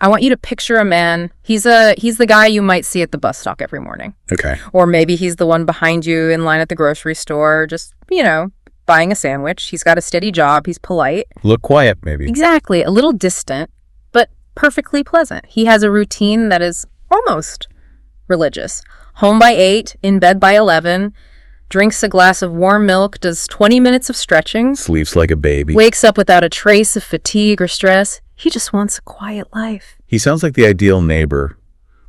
I want you to picture a man. He's the guy you might see at the bus stop every morning. Okay. Or maybe he's the one behind you in line at the grocery store, just, buying a sandwich. He's got a steady job. He's polite. Look quiet, maybe. Exactly. A little distant, but perfectly pleasant. He has a routine that is almost religious. Home by 8, in bed by 11, drinks a glass of warm milk, does 20 minutes of stretching. Sleeps like a baby. Wakes up without a trace of fatigue or stress. He just wants a quiet life. He sounds like the ideal neighbor,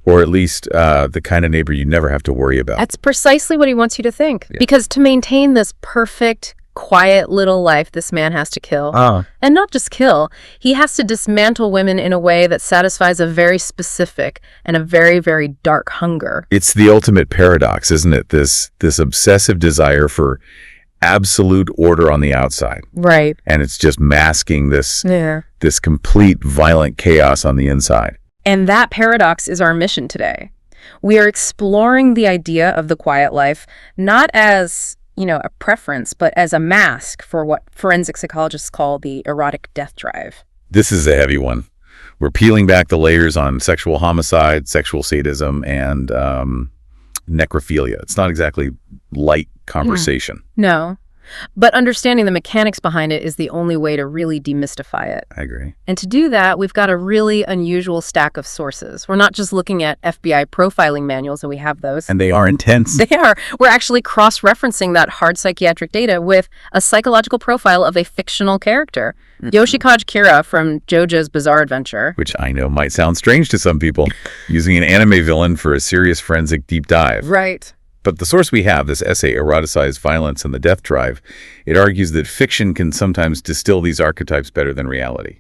or at least the kind of neighbor you never have to worry about. That's precisely what he wants you to think. Yeah. Because to maintain this perfect, quiet little life, this man has to kill. And not just kill. He has to dismantle women in a way that satisfies a very specific and a very, very dark hunger. It's the ultimate paradox, isn't it? This obsessive desire for absolute order on the outside. Right. And it's just masking this complete violent chaos on the inside. And that paradox is our mission today. We are exploring the idea of the quiet life, not as a preference, but as a mask for what forensic psychologists call the erotic death drive. This is a heavy one. We're peeling back the layers on sexual homicide, sexual sadism, and necrophilia. It's not exactly light conversation. No. But understanding the mechanics behind it is the only way to really demystify it. I agree. And to do that, we've got a really unusual stack of sources. We're not just looking at FBI profiling manuals, and we have those. And they are intense. They are. We're actually cross-referencing that hard psychiatric data with a psychological profile of a fictional character. Yoshikage Kira from JoJo's Bizarre Adventure. Which I know might sound strange to some people, using an anime villain for a serious forensic deep dive. Right. But the source we have, this essay, Eroticized Violence and the Death Drive, it argues that fiction can sometimes distill these archetypes better than reality.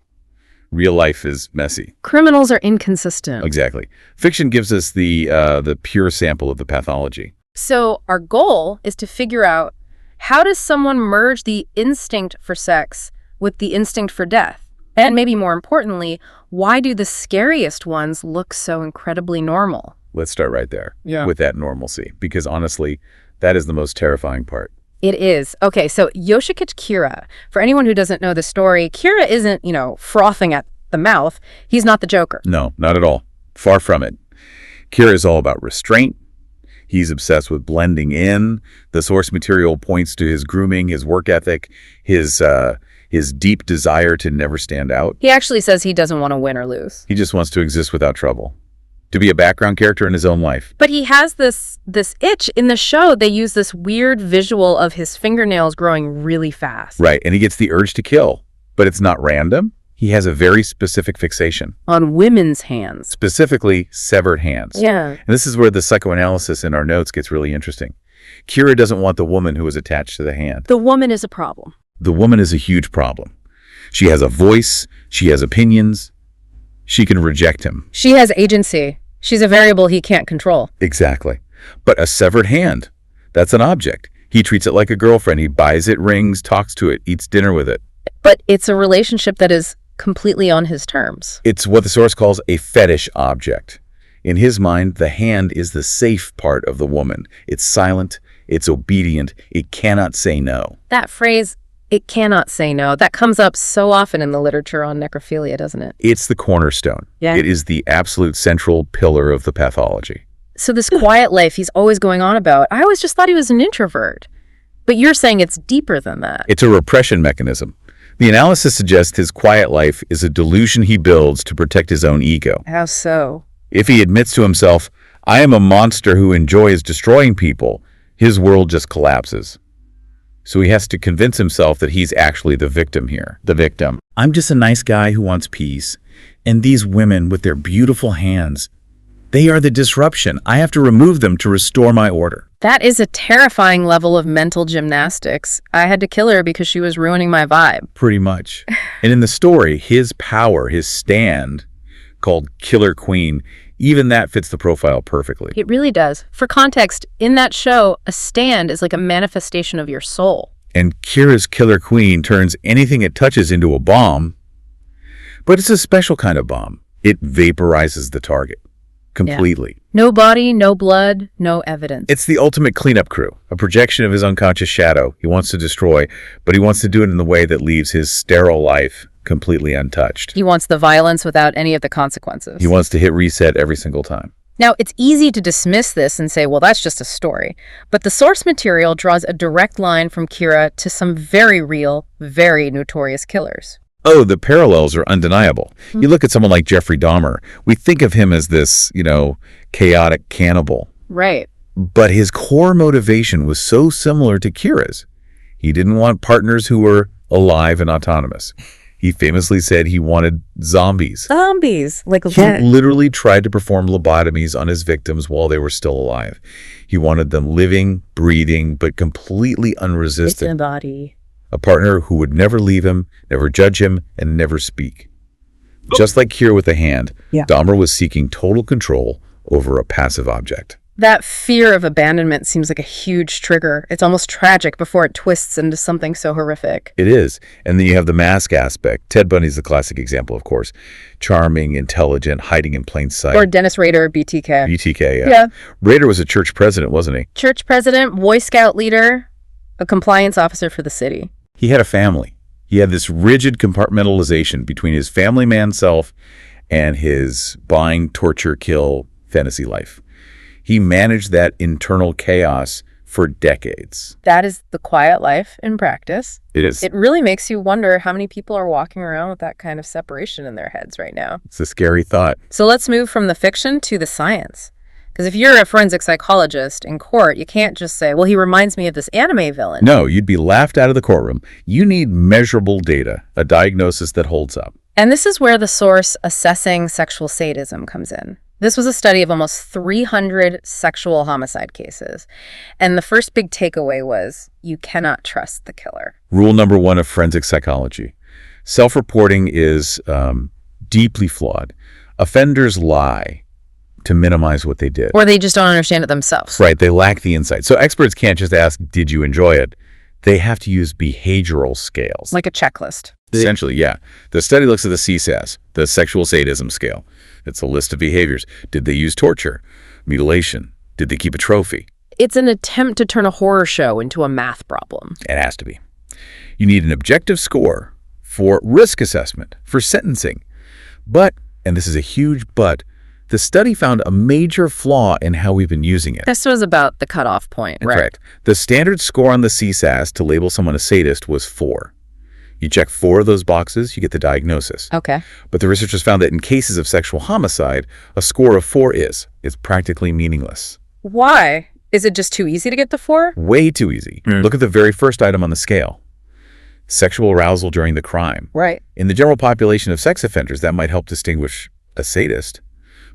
Real life is messy. Criminals are inconsistent. Exactly. Fiction gives us the pure sample of the pathology. So our goal is to figure out, how does someone merge the instinct for sex with the instinct for death? And maybe more importantly, why do the scariest ones look so incredibly normal? Let's start right there with that normalcy, because honestly, that is the most terrifying part. It is. Okay, so Yoshikage Kira, for anyone who doesn't know the story, Kira isn't, frothing at the mouth. He's not the Joker. No, not at all. Far from it. Kira is all about restraint. He's obsessed with blending in. The source material points to his grooming, his work ethic, his deep desire to never stand out. He actually says he doesn't want to win or lose. He just wants to exist without trouble. To be a background character in his own life. But he has this itch. In the show, they use this weird visual of his fingernails growing really fast. Right, and he gets the urge to kill. But it's not random. He has a very specific fixation. On women's hands. Specifically, severed hands. Yeah. And this is where the psychoanalysis in our notes gets really interesting. Kira doesn't want the woman who is attached to the hand. The woman is a problem. The woman is a huge problem. She has a voice. She has opinions. She can reject him. She has agency. She's a variable he can't control. Exactly. But a severed hand, that's an object. He treats it like a girlfriend. He buys it rings, talks to it, eats dinner with it. But it's a relationship that is completely on his terms. It's what the source calls a fetish object. In his mind, the hand is the safe part of the woman. It's silent, it's obedient, it cannot say no. That phrase, it cannot say no, that comes up so often in the literature on necrophilia, doesn't it? It's the cornerstone. Yeah. It is the absolute central pillar of the pathology. So this quiet life he's always going on about, I always just thought he was an introvert. But you're saying it's deeper than that. It's a repression mechanism. The analysis suggests his quiet life is a delusion he builds to protect his own ego. How so? If he admits to himself, I am a monster who enjoys destroying people, his world just collapses. So he has to convince himself that he's actually the victim here. The victim. I'm just a nice guy who wants peace. And these women with their beautiful hands, they are the disruption. I have to remove them to restore my order. That is a terrifying level of mental gymnastics. I had to kill her because she was ruining my vibe. Pretty much. And in the story, his power, his stand, called Killer Queen, even that fits the profile perfectly. It really does. For context, in that show, a stand is like a manifestation of your soul. And Kira's Killer Queen turns anything it touches into a bomb, but it's a special kind of bomb. It vaporizes the target completely. Yeah. No body, no blood, no evidence. It's the ultimate cleanup crew, a projection of his unconscious shadow he wants to destroy, but he wants to do it in the way that leaves his sterile life completely untouched. He wants the violence without any of the consequences. He wants to hit reset every single time. Now, it's easy to dismiss this and say, well, that's just a story. But the source material draws a direct line from Kira to some very real, very notorious killers. Oh, the parallels are undeniable. You look at someone like Jeffrey Dahmer, we think of him as this, chaotic cannibal. Right. But his core motivation was so similar to Kira's. He didn't want partners who were alive and autonomous. He famously said he wanted zombies. Zombies? Like He literally tried to perform lobotomies on his victims while they were still alive. He wanted them living, breathing, but completely unresisting. It's a body. A partner who would never leave him, never judge him, and never speak. Just like Kira with the hand, Dahmer was seeking total control over a passive object. That fear of abandonment seems like a huge trigger. It's almost tragic before it twists into something so horrific. It is. And then you have the mask aspect. Ted Bundy's the classic example, of course. Charming, intelligent, hiding in plain sight. Or Dennis Rader, BTK. BTK, yeah. Rader was a church president, wasn't he? Church president, Boy Scout leader, a compliance officer for the city. He had a family. He had this rigid compartmentalization between his family man self and his bind, torture, kill fantasy life. He managed that internal chaos for decades. That is the quiet life in practice. It is. It really makes you wonder how many people are walking around with that kind of separation in their heads right now. It's a scary thought. So let's move from the fiction to the science. Because if you're a forensic psychologist in court, you can't just say, well, he reminds me of this anime villain. No, you'd be laughed out of the courtroom. You need measurable data, a diagnosis that holds up. And this is where the source assessing sexual sadism comes in. This was a study of almost 300 sexual homicide cases. And the first big takeaway was you cannot trust the killer. Rule number 1 of forensic psychology. Self-reporting is deeply flawed. Offenders lie to minimize what they did. Or they just don't understand it themselves. Right, they lack the insight. So experts can't just ask, did you enjoy it? They have to use behavioral scales. Like a checklist. Essentially, yeah. The study looks at the CSAS, the sexual sadism scale. It's a list of behaviors. Did they use torture? Mutilation? Did they keep a trophy? It's an attempt to turn a horror show into a math problem. It has to be. You need an objective score for risk assessment, for sentencing. But, and this is a huge but, the study found a major flaw in how we've been using it. This was about the cutoff point, right? Correct. The standard score on the CSAS to label someone a sadist was 4. You check 4 of those boxes, you get the diagnosis. Okay. But the researchers found that in cases of sexual homicide, a score of 4 is practically meaningless. Why? Is it just too easy to get the 4? Way too easy. Look at the very first item on the scale. Sexual arousal during the crime. Right. In the general population of sex offenders, that might help distinguish a sadist.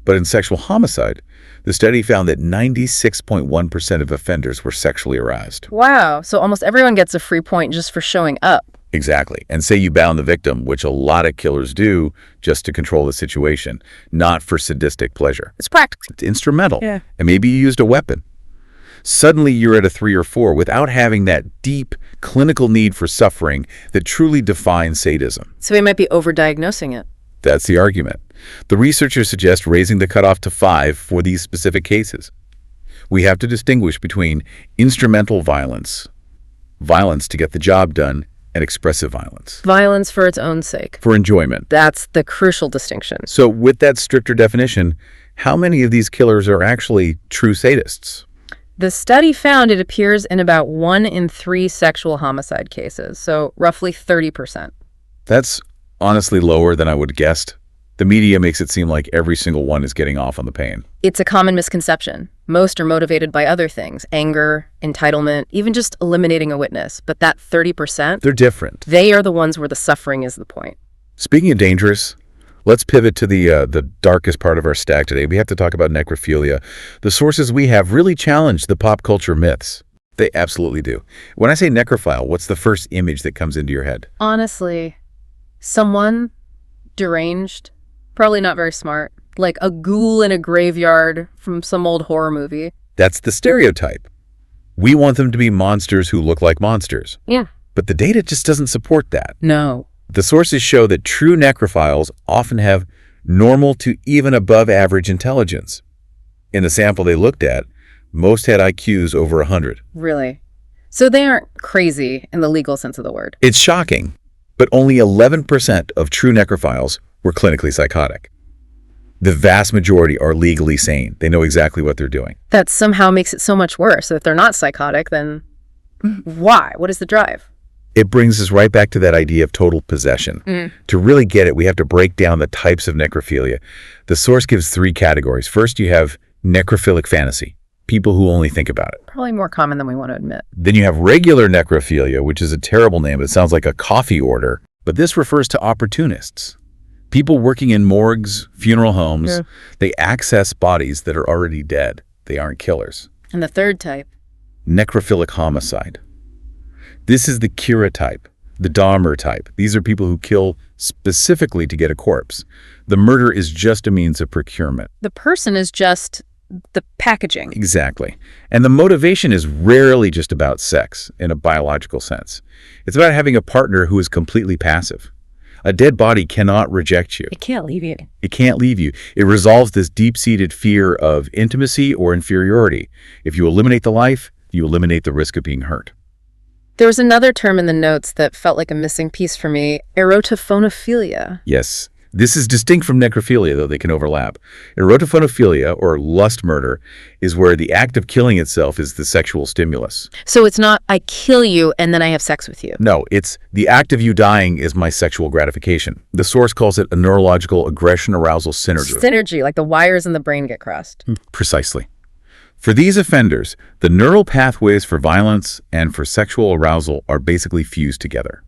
But in sexual homicide, the study found that 96.1% of offenders were sexually aroused. Wow. So almost everyone gets a free point just for showing up. Exactly. And say you bound the victim, which a lot of killers do just to control the situation, not for sadistic pleasure. It's practical. It's instrumental. Yeah. And maybe you used a weapon. Suddenly you're at a 3 or 4 without having that deep clinical need for suffering that truly defines sadism. So we might be overdiagnosing it. That's the argument. The researchers suggest raising the cutoff to 5 for these specific cases. We have to distinguish between instrumental violence, violence to get the job done, and expressive violence. Violence for its own sake. For enjoyment. That's the crucial distinction. So with that stricter definition, how many of these killers are actually true sadists? The study found it appears in about 1 in 3 sexual homicide cases, so roughly 30%. That's honestly lower than I would have guessed. The media makes it seem like every single one is getting off on the pain. It's a common misconception. Most are motivated by other things, anger, entitlement, even just eliminating a witness. But that 30%, they're different. They are the ones where the suffering is the point. Speaking of dangerous, let's pivot to the darkest part of our stack today. We have to talk about necrophilia. The sources we have really challenge the pop culture myths. They absolutely do. When I say necrophile, what's the first image that comes into your head? Honestly, someone deranged, probably not very smart, like a ghoul in a graveyard from some old horror movie. That's the stereotype. We want them to be monsters who look like monsters. Yeah. But the data just doesn't support that. No. The sources show that true necrophiles often have normal to even above average intelligence. In the sample they looked at, most had IQs over 100. Really? So they aren't crazy in the legal sense of the word. It's shocking. But only 11% of true necrophiles were clinically psychotic. The vast majority are legally sane. They know exactly what they're doing. That somehow makes it so much worse. So if they're not psychotic, then why? What is the drive? It brings us right back to that idea of total possession. To really get it, we have to break down the types of necrophilia. The source gives 3 categories. First, you have necrophilic fantasy, people who only think about it. Probably more common than we want to admit. Then you have regular necrophilia, which is a terrible name. It sounds like a coffee order, but this refers to opportunists. People working in morgues, funeral homes, they access bodies that are already dead. They aren't killers. And the third type? Necrophilic homicide. This is the Kira type, the Dahmer type. These are people who kill specifically to get a corpse. The murder is just a means of procurement. The person is just the packaging. Exactly. And the motivation is rarely just about sex in a biological sense. It's about having a partner who is completely passive. A dead body cannot reject you. It can't leave you. It can't leave you. It resolves this deep-seated fear of intimacy or inferiority. If you eliminate the life, you eliminate the risk of being hurt. There was another term in the notes that felt like a missing piece for me, erotophonophilia. Yes. This is distinct from necrophilia, though they can overlap. Erotophonophilia, or lust murder, is where the act of killing itself is the sexual stimulus. So it's not, I kill you and then I have sex with you. No, it's the act of you dying is my sexual gratification. The source calls it a neurological aggression-arousal synergy. Synergy, like the wires in the brain get crossed. Precisely. For these offenders, the neural pathways for violence and for sexual arousal are basically fused together.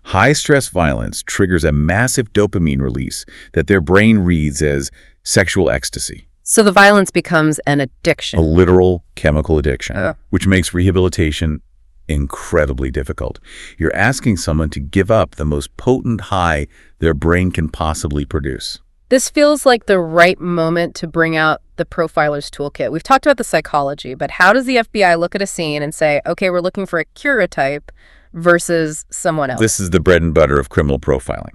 High-stress violence triggers a massive dopamine release that their brain reads as sexual ecstasy. So the violence becomes an addiction. A literal chemical addiction, which makes rehabilitation incredibly difficult. You're asking someone to give up the most potent high their brain can possibly produce. This feels like the right moment to bring out the profiler's toolkit. We've talked about the psychology, but how does the FBI look at a scene and say, okay, we're looking for a Kira type versus someone else? This is the bread and butter of criminal profiling.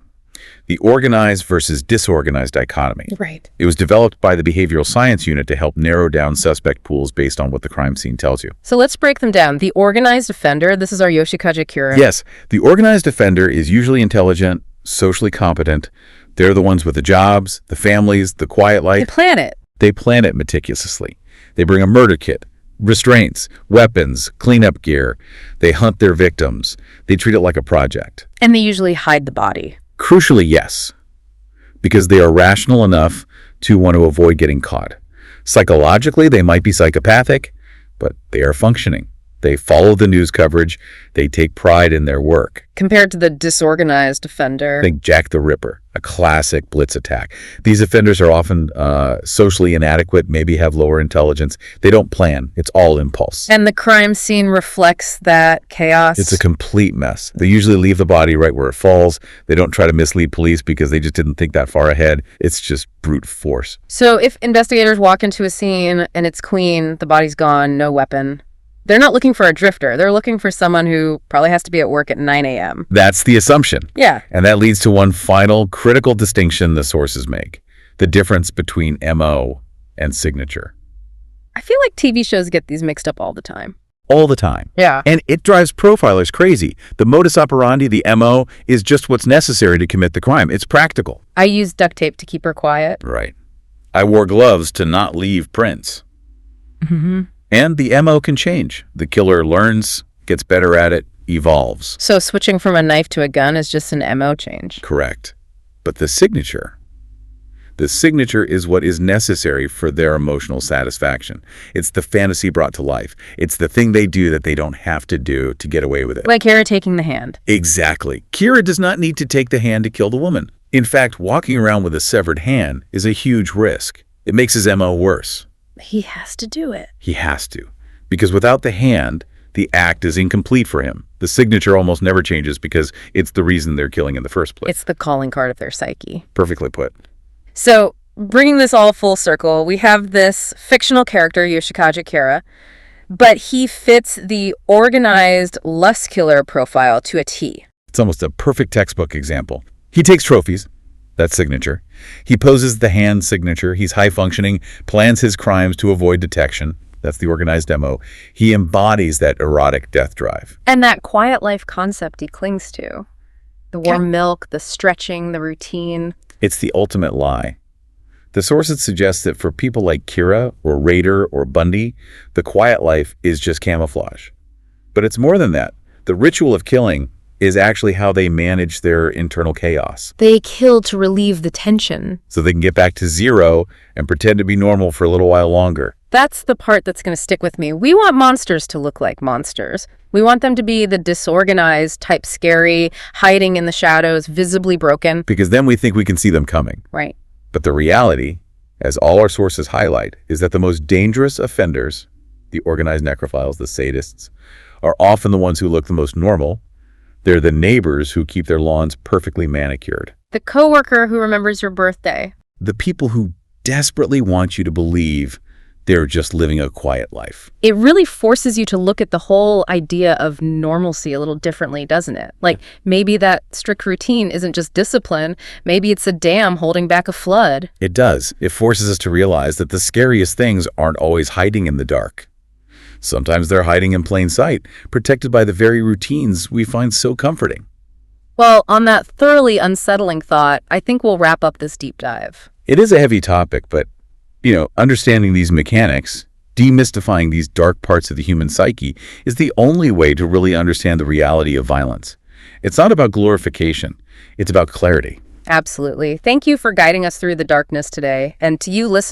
The organized versus disorganized dichotomy. Right. It was developed by the behavioral science unit to help narrow down suspect pools based on what the crime scene tells you. So let's break them down. The organized offender, this is our Yoshikaze Kira. Yes, the organized offender is usually intelligent, socially competent. They're the ones with the jobs, the families, the quiet life. They plan it. They plan it meticulously. They bring a murder kit, restraints, weapons, cleanup gear. They hunt their victims. They treat it like a project. And they usually hide the body. Crucially, yes, because they are rational enough to want to avoid getting caught. Psychologically, they might be psychopathic, but they are functioning. They follow the news coverage. They take pride in their work. Compared to the disorganized offender. Think Jack the Ripper, a classic blitz attack. These offenders are often socially inadequate, maybe have lower intelligence. They don't plan. It's all impulse. And the crime scene reflects that chaos. It's a complete mess. They usually leave the body right where it falls. They don't try to mislead police because they just didn't think that far ahead. It's just brute force. So if investigators walk into a scene and it's clean, the body's gone, no weapon, they're not looking for a drifter. They're looking for someone who probably has to be at work at 9 a.m. That's the assumption. Yeah. And that leads to one final critical distinction the sources make: the difference between MO and signature. I feel like TV shows get these mixed up all the time. All the time. Yeah. And it drives profilers crazy. The modus operandi, the MO, is just what's necessary to commit the crime. It's practical. I used duct tape to keep her quiet. Right. I wore gloves to not leave prints. Mm-hmm. And the MO can change. The killer learns, gets better at it, evolves. So switching from a knife to a gun is just an MO change. Correct. But the signature is what is necessary for their emotional satisfaction. It's the fantasy brought to life. It's the thing they do that they don't have to do to get away with it. Like Kira taking the hand. Exactly. Kira does not need to take the hand to kill the woman. In fact, walking around with a severed hand is a huge risk. It makes his MO worse. He has to do it. He has to. Because without the hand, the act is incomplete for him. The signature almost never changes because it's the reason they're killing in the first place. It's the calling card of their psyche. Perfectly put. So, bringing this all full circle, we have this fictional character, Yoshikaze Kira, but he fits the organized lust killer profile to a T. It's almost a perfect textbook example. He takes trophies. That's signature. He poses the hand signature. He's high-functioning, plans his crimes to avoid detection. That's the organized MO. He embodies that erotic death drive. And that quiet life concept he clings to. The warm milk, the stretching, the routine. It's the ultimate lie. The sources suggest that for people like Kira or Rader or Bundy, the quiet life is just camouflage. But it's more than that. The ritual of killing is actually how they manage their internal chaos. They kill to relieve the tension. So they can get back to zero and pretend to be normal for a little while longer. That's the part that's going to stick with me. We want monsters to look like monsters. We want them to be the disorganized, type scary, hiding in the shadows, visibly broken. Because then we think we can see them coming. Right. But the reality, as all our sources highlight, is that the most dangerous offenders, the organized necrophiles, the sadists, are often the ones who look the most normal. They're the neighbors who keep their lawns perfectly manicured. The coworker who remembers your birthday. The people who desperately want you to believe they're just living a quiet life. It really forces you to look at the whole idea of normalcy a little differently, doesn't it? Like, maybe that strict routine isn't just discipline. Maybe it's a dam holding back a flood. It does. It forces us to realize that the scariest things aren't always hiding in the dark. Sometimes they're hiding in plain sight, protected by the very routines we find so comforting. Well, on that thoroughly unsettling thought, I think we'll wrap up this deep dive. It is a heavy topic, but understanding these mechanics, demystifying these dark parts of the human psyche, is the only way to really understand the reality of violence. It's not about glorification. It's about clarity. Absolutely. Thank you for guiding us through the darkness today. And to you listeners,